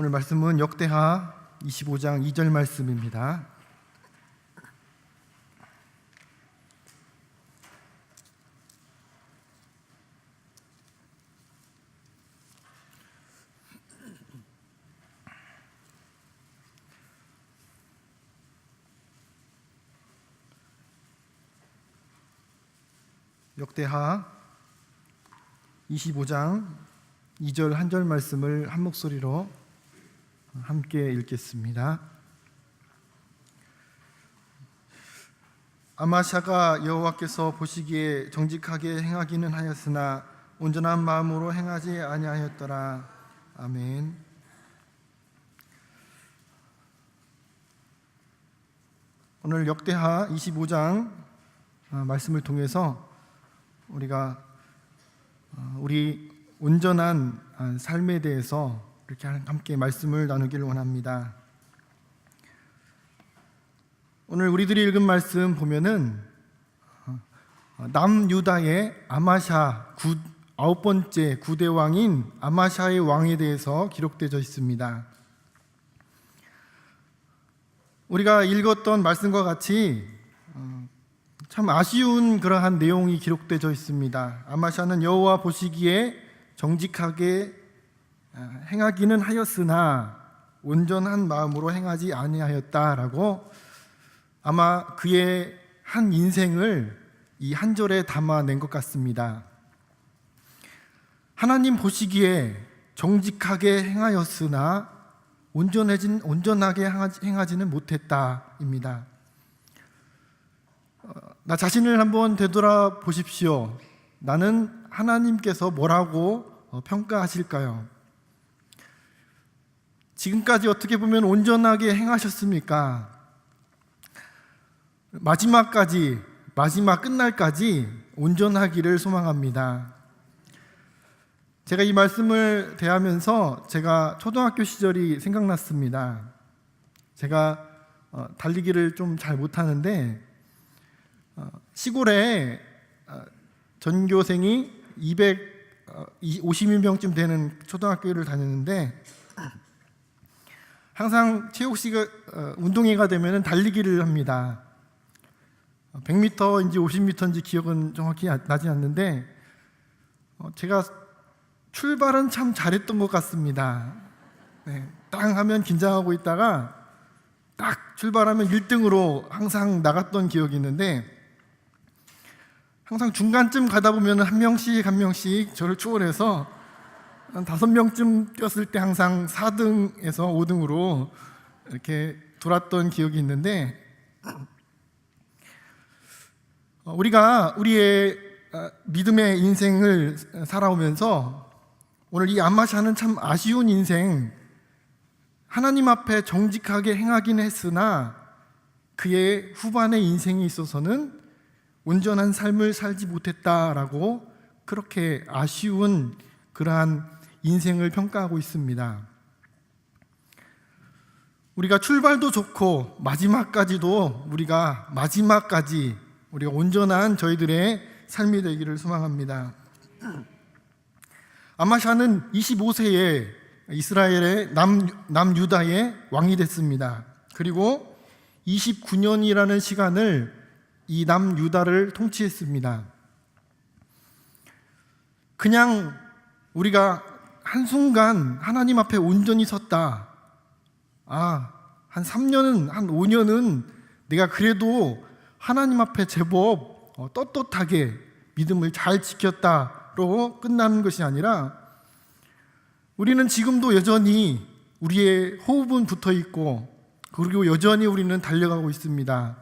오늘 말씀은 역대하 25장 2절 말씀입니다. 역대하 25장 2절 한 절 말씀을 한 목소리로 함께 읽겠습니다. 아마샤가 여호와께서 보시기에 정직하게 행하기는 하였으나 온전한 마음으로 행하지 아니하였더라. 아멘. 오늘 역대하 25장 말씀을 통해서 우리가 우리 온전한 삶에 대해서 이렇게 함께 말씀을 나누기를 원합니다. 오늘 우리들이 읽은 말씀 보면은 남유다의 아마샤 9번째 9대 왕인 아마샤의 왕에 대해서 기록되어 있습니다. 우리가 읽었던 말씀과 같이 참 아쉬운 그러한 내용이 기록되어 있습니다. 아마샤는 여호와 보시기에 정직하게 행하기는 하였으나 온전한 마음으로 행하지 아니하였다라고 아마 그의 한 인생을 이 한 절에 담아낸 것 같습니다. 하나님 보시기에 정직하게 행하였으나 온전하게 행하지는 못했다입니다. 나 자신을 한번 되돌아 보십시오. 나는 하나님께서 뭐라고 평가하실까요? 지금까지 어떻게 보면 온전하게 행하셨습니까? 마지막 끝날까지 온전하기를 소망합니다. 제가 이 말씀을 대하면서 제가 초등학교 시절이 생각났습니다. 제가 달리기를 좀 잘 못하는데 시골에 전교생이 250명쯤 되는 초등학교를 다녔는데 항상 체육시가 운동회가 되면 달리기를 합니다. 100m인지 50m인지 기억은 정확히 나지 않는데 제가 출발은 참 잘했던 것 같습니다. 땅 하면 긴장하고 있다가 딱 출발하면 1등으로 항상 나갔던 기억이 있는데 항상 중간쯤 가다 보면 한 명씩 저를 추월해서 한 5명쯤 뛰었을 때 항상 4등에서 5등으로 이렇게 돌았던 기억이 있는데 우리가 우리의 믿음의 인생을 살아오면서 오늘 이 아마샤는 참 아쉬운 인생, 하나님 앞에 정직하게 행하긴 했으나 그의 후반의 인생에 있어서는 온전한 삶을 살지 못했다라고 그렇게 아쉬운 그러한 인생을 평가하고 있습니다. 우리가 출발도 좋고 우리가 온전한 저희들의 삶이 되기를 소망합니다. 아마샤는 25세에 이스라엘의 남유다의 왕이 됐습니다. 그리고 29년이라는 시간을 이 남유다를 통치했습니다. 그냥 우리가 한순간 하나님 앞에 온전히 섰다. 한 3년은, 한 5년은 내가 그래도 하나님 앞에 제법 떳떳하게 믿음을 잘 지켰다로 끝나는 것이 아니라 우리는 지금도 여전히 우리의 호흡은 붙어 있고 그리고 여전히 우리는 달려가고 있습니다.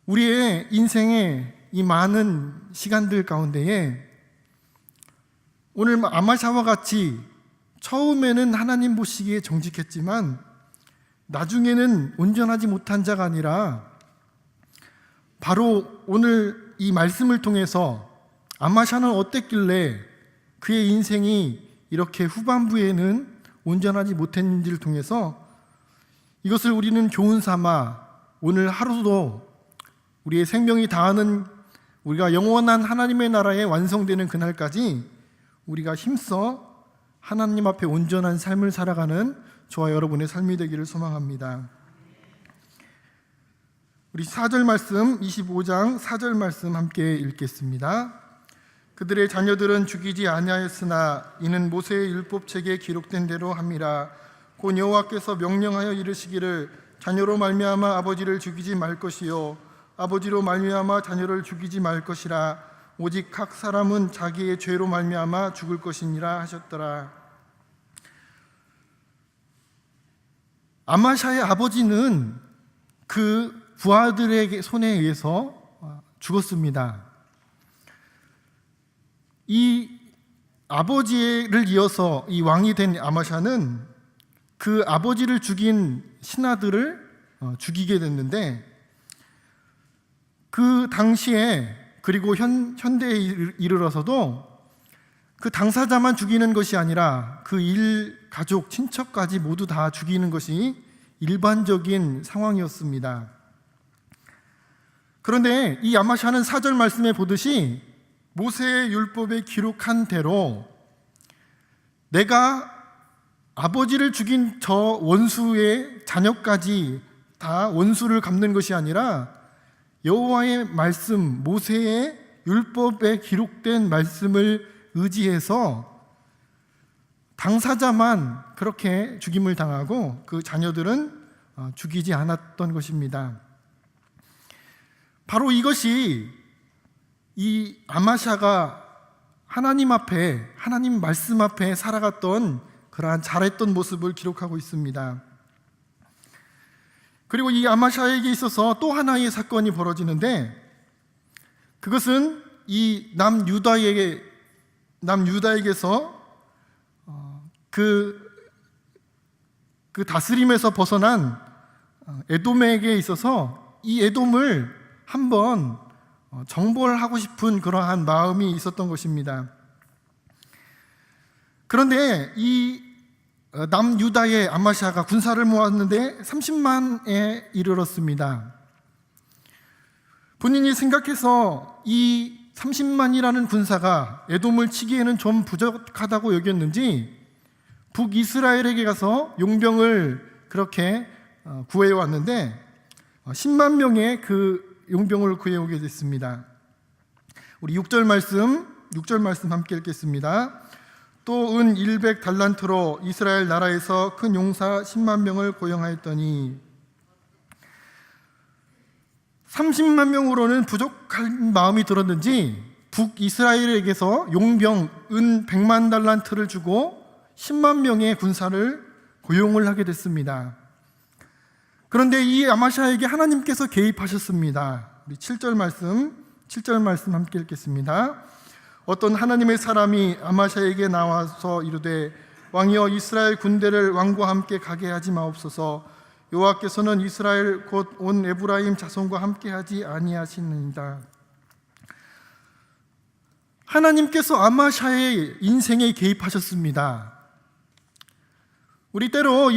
우리의 인생의 이 많은 시간들 가운데에 오늘 아마샤와 같이 처음에는 하나님 보시기에 정직했지만 나중에는 온전하지 못한 자가 아니라 바로 오늘 이 말씀을 통해서 아마샤는 어땠길래 그의 인생이 이렇게 후반부에는 온전하지 못했는지를 통해서 이것을 우리는 교훈 삼아 오늘 하루도 우리의 생명이 다하는 우리가 영원한 하나님의 나라에 완성되는 그날까지 우리가 힘써 하나님 앞에 온전한 삶을 살아가는 저와 여러분의 삶이 되기를 소망합니다. 우리 4절 말씀, 25장 4절 말씀 함께 읽겠습니다. 그들의 자녀들은 죽이지 아니하였으나 이는 모세의 율법책에 기록된 대로 함이라. 곧 여호와께서 명령하여 이르시기를 자녀로 말미암아 아버지를 죽이지 말 것이요 아버지로 말미암아 자녀를 죽이지 말 것이라. 오직 각 사람은 자기의 죄로 말미암아 죽을 것이니라 하셨더라. 아마샤의 아버지는 그 부하들의 손에 의해서 죽었습니다. 이 아버지를 이어서 이 왕이 된 아마샤는 그 아버지를 죽인 신하들을 죽이게 됐는데, 그 당시에 그리고 현대에 이르러서도 그 당사자만 죽이는 것이 아니라 그 가족, 친척까지 모두 다 죽이는 것이 일반적인 상황이었습니다. 그런데 이 아마샤는 4절 말씀에 보듯이 모세의 율법에 기록한 대로 내가 아버지를 죽인 저 원수의 자녀까지 다 원수를 갚는 것이 아니라 여호와의 말씀, 모세의 율법에 기록된 말씀을 의지해서 당사자만 그렇게 죽임을 당하고 그 자녀들은 죽이지 않았던 것입니다. 바로 이것이 이 아마샤가 하나님 앞에, 하나님 말씀 앞에 살아갔던 그러한 잘했던 모습을 기록하고 있습니다. 그리고 이 아마샤에게 있어서 또 하나의 사건이 벌어지는데, 그것은 이 남유다에게서 그 다스림에서 벗어난 에돔에게 있어서 이 에돔을 한번 정벌하고 싶은 그러한 마음이 있었던 것입니다. 그런데 이 남유다의 아마샤가 군사를 모았는데 30만에 이르렀습니다. 본인이 생각해서 이 30만이라는 군사가 에돔을 치기에는 좀 부족하다고 여겼는지 북이스라엘에게 가서 용병을 그렇게 구해왔는데 10만 명의 그 용병을 구해오게 됐습니다. 우리 6절 말씀 함께 읽겠습니다. 또 은 100달란트로 이스라엘 나라에서 큰 용사 10만 명을 고용하였더니 30만 명으로는 부족한 마음이 들었는지 북이스라엘에게서 용병 은 100만 달란트를 주고 10만 명의 군사를 고용을 하게 됐습니다. 그런데 이 아마샤에게 하나님께서 개입하셨습니다. 우리 7절 말씀 함께 읽겠습니다. 어떤 하나님의 사람이 아마샤에게 나와서 이르되 왕이여 이스라엘 군대를 왕과 함께 가게 하지 마옵소서. 여호와께서는 이스라엘 곧 온 에브라임 자손과 함께 하지 아니하시느니라. 하나님께서 아마샤의 인생에 개입하셨습니다. 우리 때로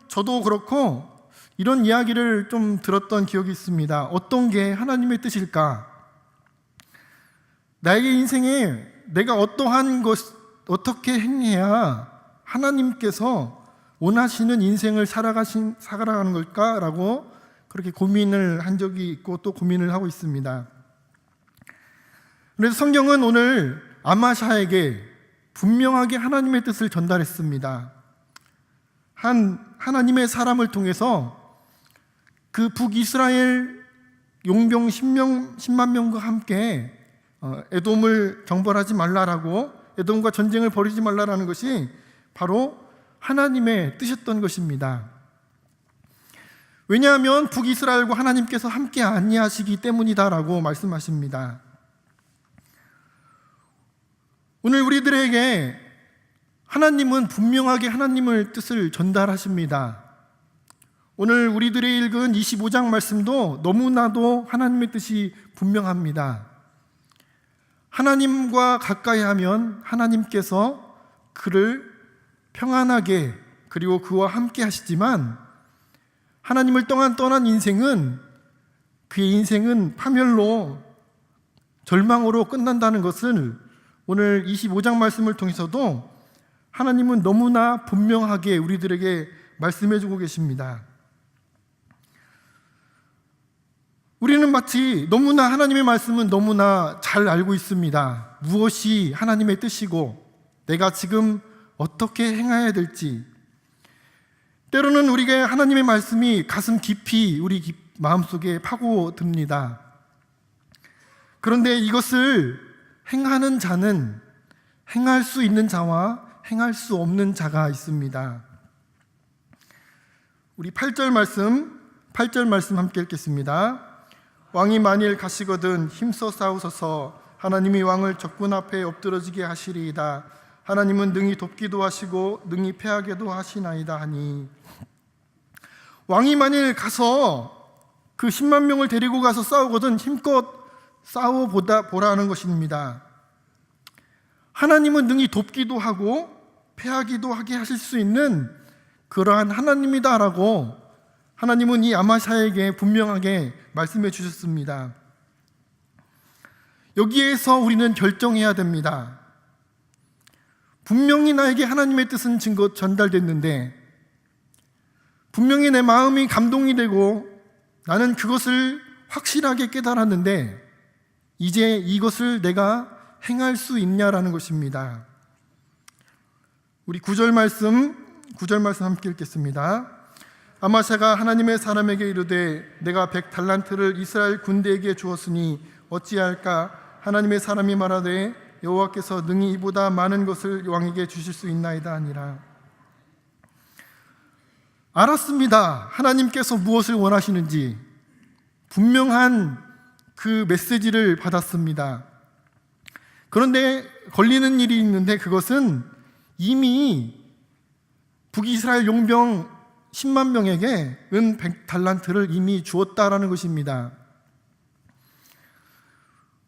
저도 그렇고 이런 이야기를 좀 들었던 기억이 있습니다. 어떤 게 하나님의 뜻일까? 나의 인생에 내가 어떻게 행해야 하나님께서 원하시는 인생을 살아가는 걸까라고 그렇게 고민을 한 적이 있고 또 고민을 하고 있습니다. 그래서 성경은 오늘 아마샤에게 분명하게 하나님의 뜻을 전달했습니다. 한 하나님의 사람을 통해서 그 북이스라엘 용병 10만 명과 함께 에돔을 정벌하지 말라라고, 에돔과 전쟁을 벌이지 말라라는 것이 바로 하나님의 뜻이었던 것입니다. 왜냐하면 북이스라엘과 하나님께서 함께 아니하시기 때문이다라고 말씀하십니다. 오늘 우리들에게 하나님은 분명하게 하나님의 뜻을 전달하십니다. 오늘 우리들이 읽은 25장 말씀도 너무나도 하나님의 뜻이 분명합니다. 하나님과 가까이 하면 하나님께서 그를 평안하게 그리고 그와 함께 하시지만 하나님을 떠난 인생은 그의 인생은 파멸로 절망으로 끝난다는 것을 오늘 25장 말씀을 통해서도 하나님은 너무나 분명하게 우리들에게 말씀해주고 계십니다. 우리는 마치 너무나 하나님의 말씀은 너무나 잘 알고 있습니다. 무엇이 하나님의 뜻이고 내가 지금 어떻게 행해야 될지. 때로는 우리가 하나님의 말씀이 가슴 깊이 우리 마음속에 파고듭니다. 그런데 이것을 행하는 자는 행할 수 있는 자와 행할 수 없는 자가 있습니다. 우리 8절 말씀 함께 읽겠습니다. 왕이 만일 가시거든 힘써 싸우소서. 하나님이 왕을 적군 앞에 엎드러지게 하시리이다. 하나님은 능히 돕기도 하시고 능히 패하게도 하시나이다 하니. 왕이 만일 가서 그 10만 명을 데리고 가서 싸우거든 힘껏 싸워보라는 것입니다. 하나님은 능히 돕기도 하고 패하기도 하게 하실 수 있는 그러한 하나님이다라고 하나님은 이 아마샤에게 분명하게 말씀해 주셨습니다. 여기에서 우리는 결정해야 됩니다. 분명히 나에게 하나님의 뜻은 전달됐는데, 분명히 내 마음이 감동이 되고 나는 그것을 확실하게 깨달았는데 이제 이것을 내가 행할 수 있냐라는 것입니다. 우리 9절 말씀 함께 읽겠습니다. 아마샤가 하나님의 사람에게 이르되 내가 100달란트를 이스라엘 군대에게 주었으니 어찌할까? 하나님의 사람이 말하되 여호와께서 능히 이보다 많은 것을 왕에게 주실 수 있나이다 하니라. 알았습니다. 하나님께서 무엇을 원하시는지 분명한 그 메시지를 받았습니다. 그런데 걸리는 일이 있는데 그것은 이미 북이스라엘 용병 10만 명에게 은 100달란트를 이미 주었다라는 것입니다.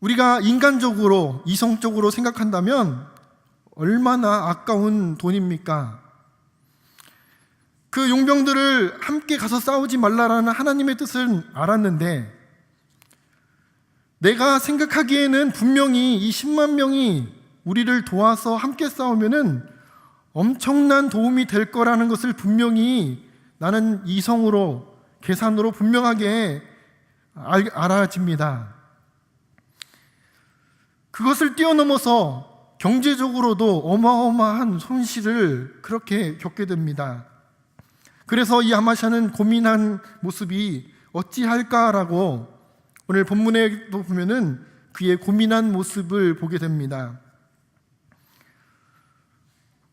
우리가 인간적으로 이성적으로 생각한다면 얼마나 아까운 돈입니까? 그 용병들을 함께 가서 싸우지 말라라는 하나님의 뜻은 알았는데 내가 생각하기에는 분명히 이 10만 명이 우리를 도와서 함께 싸우면은 엄청난 도움이 될 거라는 것을 분명히 나는 이성으로 계산으로 분명하게 알아집니다. 그것을 뛰어넘어서 경제적으로도 어마어마한 손실을 그렇게 겪게 됩니다. 그래서 이 아마샤는 고민한 모습이 어찌할까라고 오늘 본문에도 보면은 그의 고민한 모습을 보게 됩니다.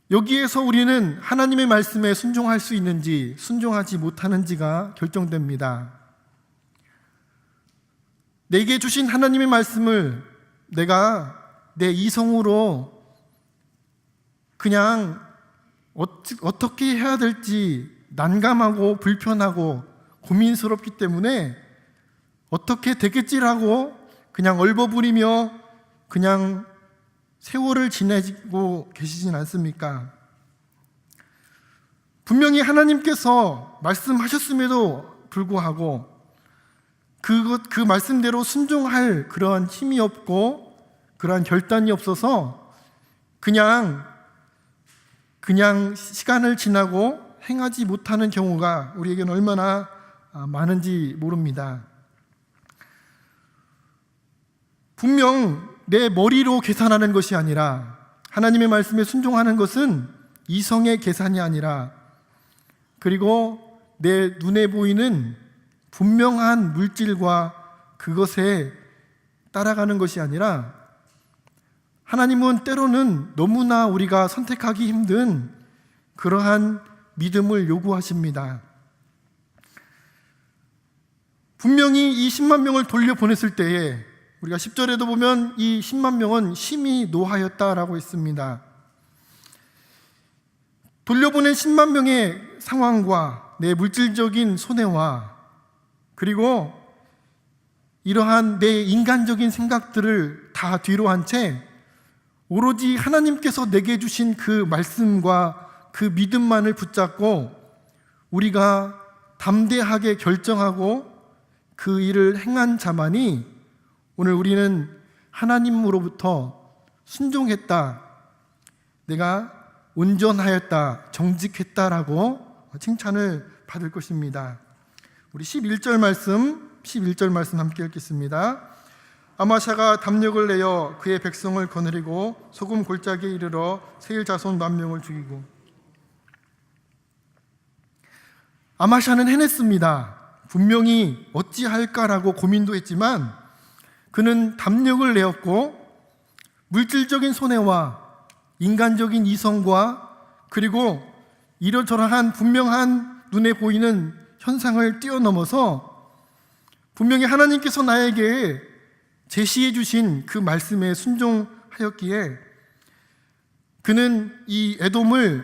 여기에서 우리는 하나님의 말씀에 순종할 수 있는지 순종하지 못하는지가 결정됩니다. 내게 주신 하나님의 말씀을 내가 내 이성으로 그냥 어떻게 해야 될지 난감하고 불편하고 고민스럽기 때문에 어떻게 되겠지라고 그냥 얼버무리며 그냥 세월을 지내고 계시진 않습니까? 분명히 하나님께서 말씀하셨음에도 불구하고 그 말씀대로 순종할 그러한 힘이 없고 그러한 결단이 없어서 그냥 시간을 지나고 행하지 못하는 경우가 우리에게는 얼마나 많은지 모릅니다. 분명 내 머리로 계산하는 것이 아니라 하나님의 말씀에 순종하는 것은 이성의 계산이 아니라 그리고 내 눈에 보이는 분명한 물질과 그것에 따라가는 것이 아니라 하나님은 때로는 너무나 우리가 선택하기 힘든 그러한 믿음을 요구하십니다. 분명히 이 10만 명을 돌려보냈을 때에 우리가 10절에도 보면 이 10만 명은 심히 노하였다라고 했습니다. 돌려보낸 10만 명의 상황과 내 물질적인 손해와 그리고 이러한 내 인간적인 생각들을 다 뒤로 한 채 오로지 하나님께서 내게 주신 그 말씀과 그 믿음만을 붙잡고 우리가 담대하게 결정하고 그 일을 행한 자만이 오늘 우리는 하나님으로부터 순종했다. 내가 온전하였다, 정직했다라고 칭찬을 받을 것입니다. 우리 11절 말씀 함께 읽겠습니다. 아마샤가 담력을 내어 그의 백성을 거느리고 소금 골짜기에 이르러 세일 자손 10,000명을 죽이고. 아마샤는 해냈습니다. 분명히 어찌할까라고 고민도 했지만 그는 담력을 내었고 물질적인 손해와 인간적인 이성과 그리고 이러저러한 분명한 눈에 보이는 현상을 뛰어넘어서 분명히 하나님께서 나에게 제시해 주신 그 말씀에 순종하였기에 그는 이 에돔과의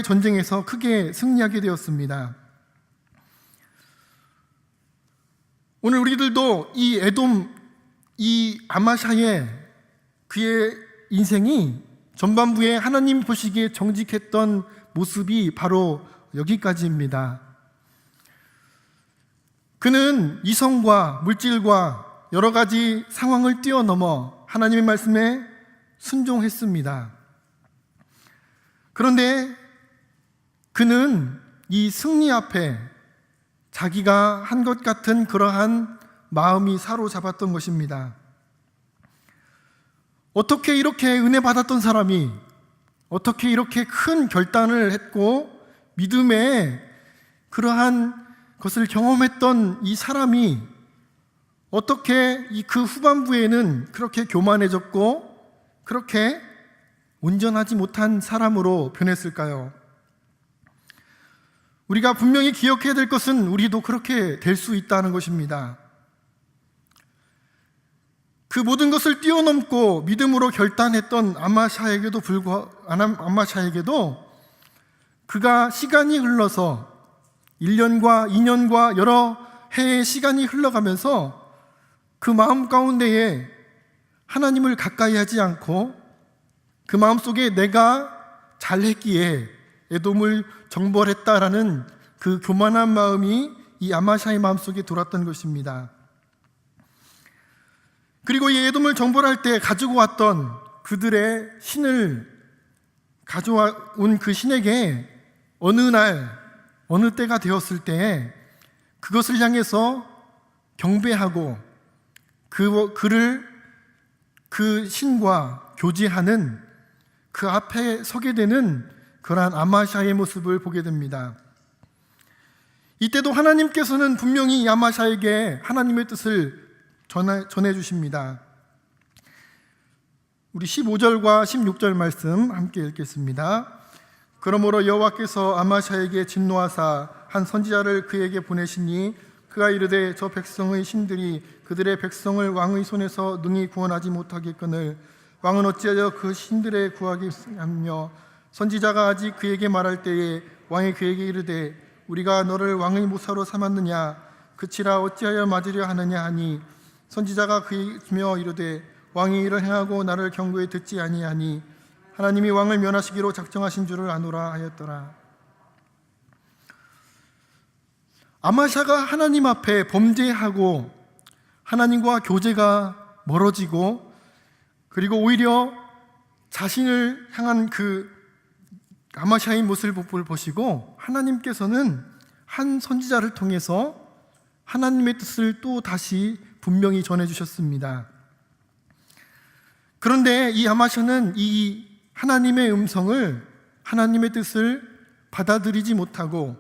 전쟁에서 크게 승리하게 되었습니다. 오늘 우리들도 이 아마샤의 그의 인생이 전반부에 하나님 보시기에 정직했던 모습이 바로 여기까지입니다. 그는 이성과 물질과 여러 가지 상황을 뛰어넘어 하나님의 말씀에 순종했습니다. 그런데 그는 이 승리 앞에 자기가 한 것 같은 그러한 마음이 사로잡았던 것입니다. 어떻게 이렇게 은혜 받았던 사람이, 어떻게 이렇게 큰 결단을 했고 믿음의 그러한 것을 경험했던 이 사람이 어떻게 그 후반부에는 그렇게 교만해졌고 그렇게 온전하지 못한 사람으로 변했을까요? 우리가 분명히 기억해야 될 것은 우리도 그렇게 될 수 있다는 것입니다. 그 모든 것을 뛰어넘고 믿음으로 결단했던 아마샤에게도 그가 시간이 흘러서 1년과 2년과 여러 해의 시간이 흘러가면서 그 마음 가운데에 하나님을 가까이 하지 않고 그 마음속에 내가 잘했기에 에돔을 정벌했다라는 그 교만한 마음이 이 아마샤의 마음속에 돌았던 것입니다. 그리고 이 에돔을 정벌할 때 가지고 왔던 그들의 신을 가져온 그 신에게 어느 날 어느 때가 되었을 때 그것을 향해서 경배하고 그를 그 신과 교제하는 그 앞에 서게 되는 그러한 아마샤의 모습을 보게 됩니다. 이때도 하나님께서는 분명히 이 아마샤에게 하나님의 뜻을 전해 주십니다. 우리 15절과 16절 말씀 함께 읽겠습니다. 그러므로 여호와께서 아마샤에게 진노하사 한 선지자를 그에게 보내시니 그가 이르되 저 백성의 신들이 그들의 백성을 왕의 손에서 능히 구원하지 못하겠거늘 왕은 어찌하여 그 신들의 구하겠으며 선지자가 아직 그에게 말할 때에 왕이 그에게 이르되 우리가 너를 왕의 모사로 삼았느냐 그치라 어찌하여 맞으려 하느냐 하니 선지자가 그이며 이르되 왕이 이를 행하고 나를 경고에 듣지 아니하니 하나님이 왕을 면하시기로 작정하신 줄을 아노라 하였더라. 아마샤가 하나님 앞에 범죄하고 하나님과 교제가 멀어지고 그리고 오히려 자신을 향한 그 아마샤의 모습을 보시고 하나님께서는 한 선지자를 통해서 하나님의 뜻을 또 다시 분명히 전해주셨습니다. 그런데 이 아마샤는 이 하나님의 음성을, 하나님의 뜻을 받아들이지 못하고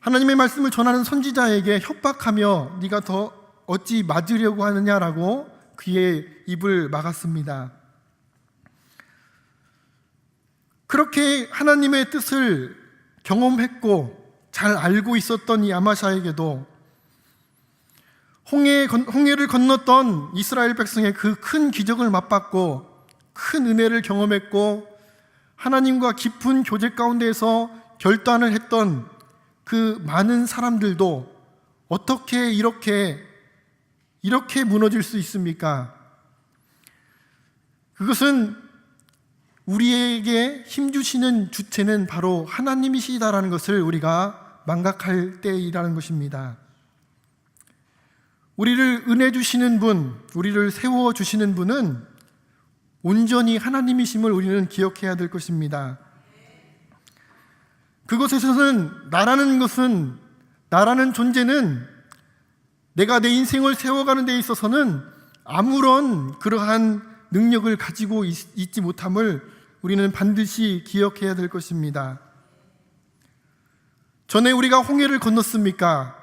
하나님의 말씀을 전하는 선지자에게 협박하며 네가 더 어찌 맞으려고 하느냐라고 그의 입을 막았습니다. 그렇게 하나님의 뜻을 경험했고 잘 알고 있었던 이 아마샤에게도 홍해를 건넜던 이스라엘 백성의 그 큰 기적을 맛봤고 큰 은혜를 경험했고 하나님과 깊은 교제 가운데에서 결단을 했던 그 많은 사람들도 어떻게 이렇게 무너질 수 있습니까? 그것은 우리에게 힘주시는 주체는 바로 하나님이시다라는 것을 우리가 망각할 때이라는 것입니다. 우리를 은혜 주시는 분, 우리를 세워주시는 분은 온전히 하나님이심을 우리는 기억해야 될 것입니다. 그곳에서는 나라는 존재는 내가 내 인생을 세워가는 데 있어서는 아무런 그러한 능력을 가지고 있지 못함을 우리는 반드시 기억해야 될 것입니다. 전에 우리가 홍해를 건넜습니까?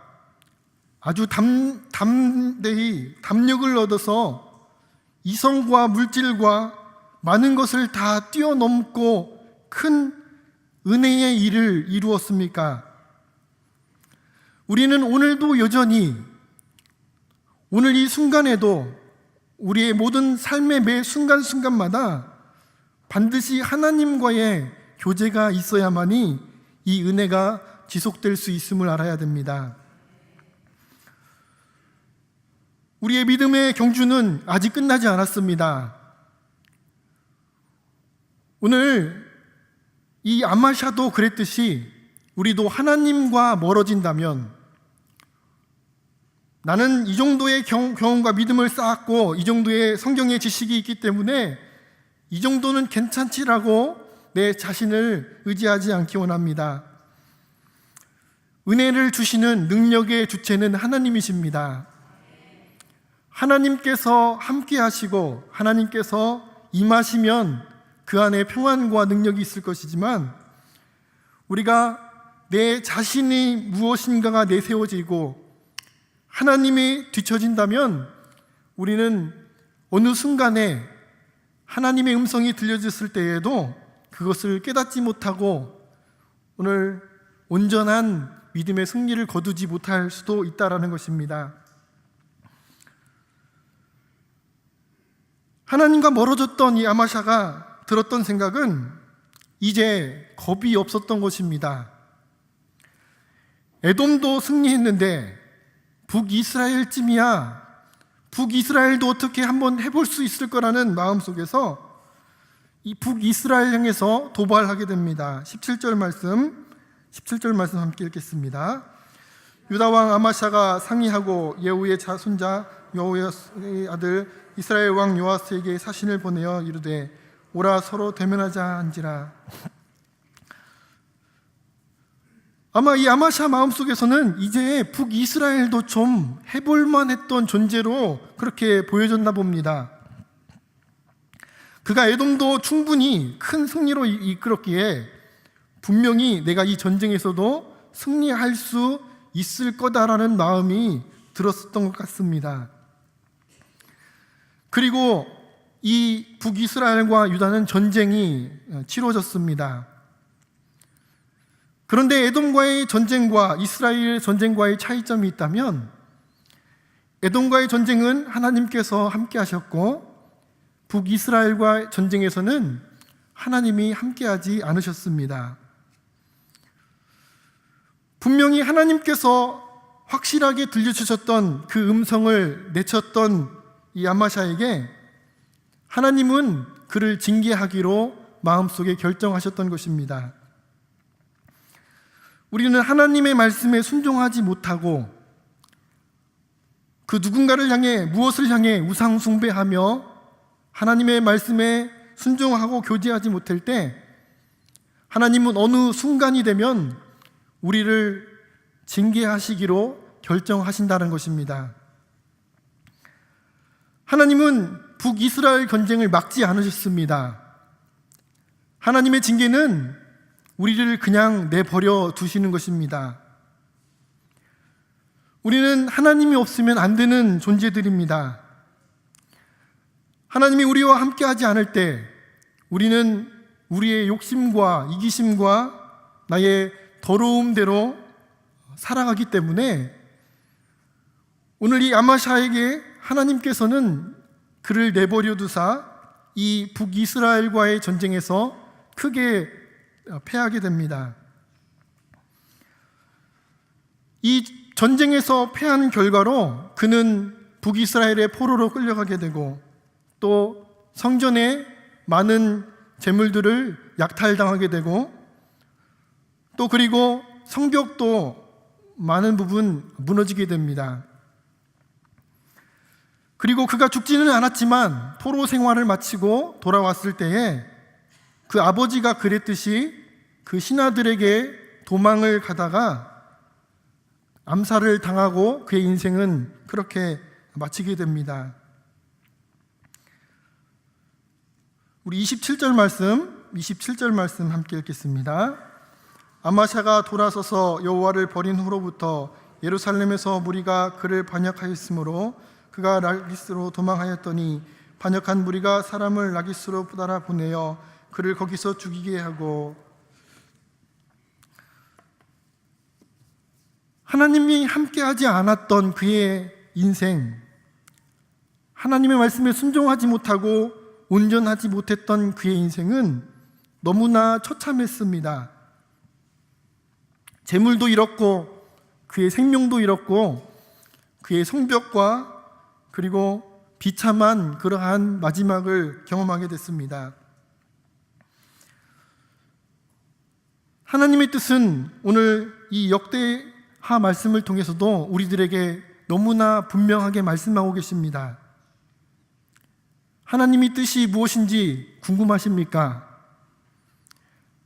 아주 담대히 담력을 얻어서 이성과 물질과 많은 것을 다 뛰어넘고 큰 은혜의 일을 이루었습니까? 우리는 오늘도 여전히 오늘 이 순간에도 우리의 모든 삶의 매 순간순간마다 반드시 하나님과의 교제가 있어야만이 이 은혜가 지속될 수 있음을 알아야 됩니다. 우리의 믿음의 경주는 아직 끝나지 않았습니다. 오늘 이 아마샤도 그랬듯이 우리도 하나님과 멀어진다면, 나는 이 정도의 경험과 믿음을 쌓았고 이 정도의 성경의 지식이 있기 때문에 이 정도는 괜찮지라고 내 자신을 의지하지 않기 원합니다. 은혜를 주시는 능력의 주체는 하나님이십니다. 하나님께서 함께 하시고 하나님께서 임하시면 그 안에 평안과 능력이 있을 것이지만, 우리가 내 자신이 무엇인가가 내세워지고 하나님이 뒤처진다면 우리는 어느 순간에 하나님의 음성이 들려졌을 때에도 그것을 깨닫지 못하고 오늘 온전한 믿음의 승리를 거두지 못할 수도 있다라는 것입니다. 하나님과 멀어졌던 이 아마샤가 들었던 생각은 이제 겁이 없었던 것입니다. 에돔도 승리했는데 북이스라엘쯤이야, 북이스라엘도 어떻게 한번 해볼 수 있을 거라는 마음속에서 이 북이스라엘 향해서 도발하게 됩니다. 17절 말씀 함께 읽겠습니다. 유다왕 아마샤가 상의하고 예후의 손자 여호야스의 아들 이스라엘 왕 요아스에게 사신을 보내어 이르되 오라 서로 대면하자 한지라. 아마 이 아마샤 마음속에서는 이제 북이스라엘도 좀 해볼만 했던 존재로 그렇게 보여졌나 봅니다. 그가 에돔도 충분히 큰 승리로 이끌었기에 분명히 내가 이 전쟁에서도 승리할 수 있을 거다라는 마음이 들었었던 것 같습니다. 그리고 이 북이스라엘과 유다는 전쟁이 치러졌습니다. 그런데 에돔과의 전쟁과 이스라엘 전쟁과의 차이점이 있다면, 에돔과의 전쟁은 하나님께서 함께 하셨고 북이스라엘과 전쟁에서는 하나님이 함께하지 않으셨습니다. 분명히 하나님께서 확실하게 들려주셨던 그 음성을 내쳤던 이 아마샤에게 하나님은 그를 징계하기로 마음속에 결정하셨던 것입니다. 우리는 하나님의 말씀에 순종하지 못하고 그 누군가를 향해, 무엇을 향해 우상 숭배하며 하나님의 말씀에 순종하고 교제하지 못할 때 하나님은 어느 순간이 되면 우리를 징계하시기로 결정하신다는 것입니다. 하나님은 북이스라엘 전쟁을 막지 않으셨습니다. 하나님의 징계는 우리를 그냥 내버려 두시는 것입니다. 우리는 하나님이 없으면 안 되는 존재들입니다. 하나님이 우리와 함께 하지 않을 때 우리는 우리의 욕심과 이기심과 나의 더러움대로 살아가기 때문에 오늘 이 아마샤에게 하나님께서는 그를 내버려 두사 이 북이스라엘과의 전쟁에서 크게 패하게 됩니다. 이 전쟁에서 패한 결과로 그는 북이스라엘의 포로로 끌려가게 되고 또 성전에 많은 재물들을 약탈당하게 되고 또 그리고 성벽도 많은 부분 무너지게 됩니다. 그리고 그가 죽지는 않았지만 포로 생활을 마치고 돌아왔을 때에 그 아버지가 그랬듯이 그 신하들에게 도망을 가다가 암살을 당하고 그의 인생은 그렇게 마치게 됩니다. 우리 27절 말씀 함께 읽겠습니다. 아마샤가 돌아서서 여호와를 버린 후로부터 예루살렘에서 무리가 그를 반역하였으므로 그가 라기스로 도망하였더니 반역한 무리가 사람을 라기스로 따라 보내어 그를 거기서 죽이게 하고, 하나님이 함께하지 않았던 그의 인생, 하나님의 말씀에 순종하지 못하고 온전하지 못했던 그의 인생은 너무나 처참했습니다. 재물도 잃었고 그의 생명도 잃었고 그의 성벽과 그리고 비참한 그러한 마지막을 경험하게 됐습니다. 하나님의 뜻은 오늘 이 역대하 말씀을 통해서도 우리들에게 너무나 분명하게 말씀하고 계십니다. 하나님의 뜻이 무엇인지 궁금하십니까?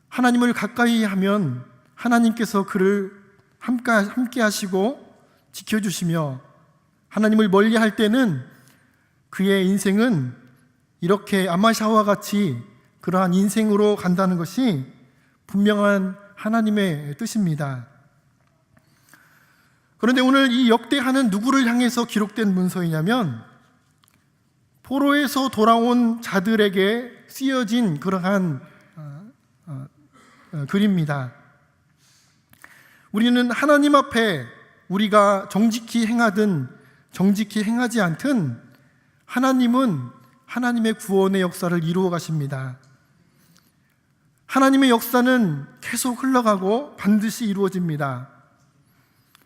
하나님을 가까이 하면 하나님께서 그를 함께 하시고 지켜주시며, 하나님을 멀리 할 때는 그의 인생은 이렇게 아마샤와 같이 그러한 인생으로 간다는 것이 분명한 하나님의 뜻입니다. 그런데 오늘 이 역대하는 누구를 향해서 기록된 문서이냐면 포로에서 돌아온 자들에게 쓰여진 그러한 글입니다. 우리는 하나님 앞에 우리가 정직히 행하든 정직히 행하지 않든 하나님은 하나님의 구원의 역사를 이루어 가십니다. 하나님의 역사는 계속 흘러가고 반드시 이루어집니다.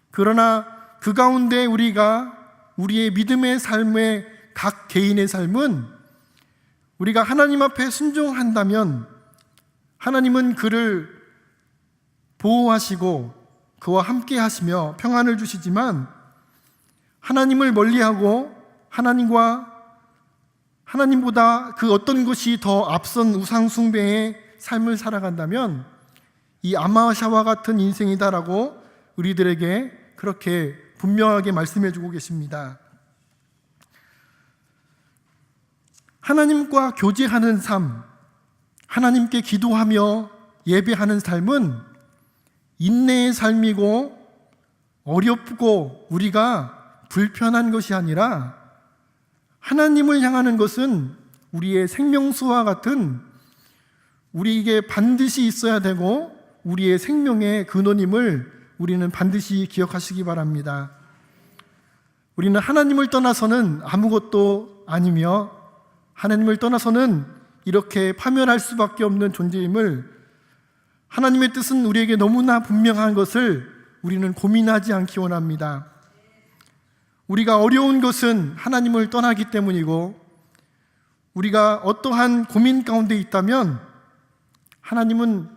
그러나 그 가운데 우리의 믿음의 삶의 각 개인의 삶은 우리가 하나님 앞에 순종한다면 하나님은 그를 보호하시고 그와 함께 하시며 평안을 주시지만, 하나님을 멀리하고 하나님보다 그 어떤 것이 더 앞선 우상 숭배의 삶을 살아간다면 이 아마샤와 같은 인생이다라고 우리들에게 그렇게 분명하게 말씀해 주고 계십니다. 하나님과 교제하는 삶, 하나님께 기도하며 예배하는 삶은 인내의 삶이고 어렵고 우리가 불편한 것이 아니라 하나님을 향하는 것은 우리의 생명수와 같은 우리에게 반드시 있어야 되고 우리의 생명의 근원임을 우리는 반드시 기억하시기 바랍니다. 우리는 하나님을 떠나서는 아무것도 아니며 하나님을 떠나서는 이렇게 파멸할 수밖에 없는 존재임을, 하나님의 뜻은 우리에게 너무나 분명한 것을 우리는 고민하지 않기 원합니다. 우리가 어려운 것은 하나님을 떠나기 때문이고, 우리가 어떠한 고민 가운데 있다면 하나님은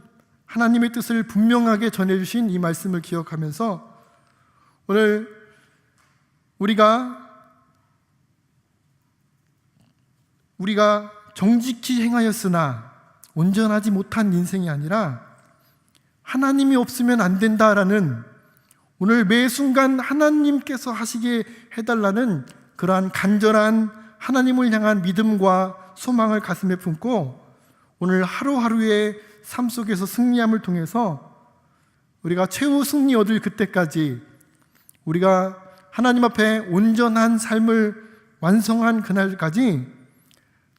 하나님의 뜻을 분명하게 전해주신 이 말씀을 기억하면서 오늘 우리가 정직히 행하였으나 온전하지 못한 인생이 아니라 하나님이 없으면 안 된다라는, 오늘 매 순간 하나님께서 하시게 해달라는 그러한 간절한 하나님을 향한 믿음과 소망을 가슴에 품고 오늘 하루하루의 삶 속에서 승리함을 통해서 우리가 최후 승리 얻을 그때까지, 우리가 하나님 앞에 온전한 삶을 완성한 그날까지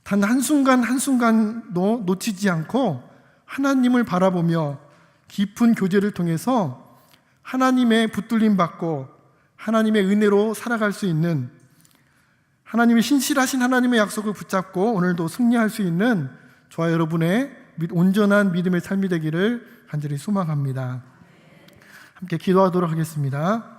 단 한순간 한순간도 놓치지 않고 하나님을 바라보며 깊은 교제를 통해서 하나님의 붙들림 받고 하나님의 은혜로 살아갈 수 있는, 하나님의 신실하신 하나님의 약속을 붙잡고 오늘도 승리할 수 있는 저와 여러분의 온전한 믿음의 삶이 되기를 간절히 소망합니다. 함께 기도하도록 하겠습니다.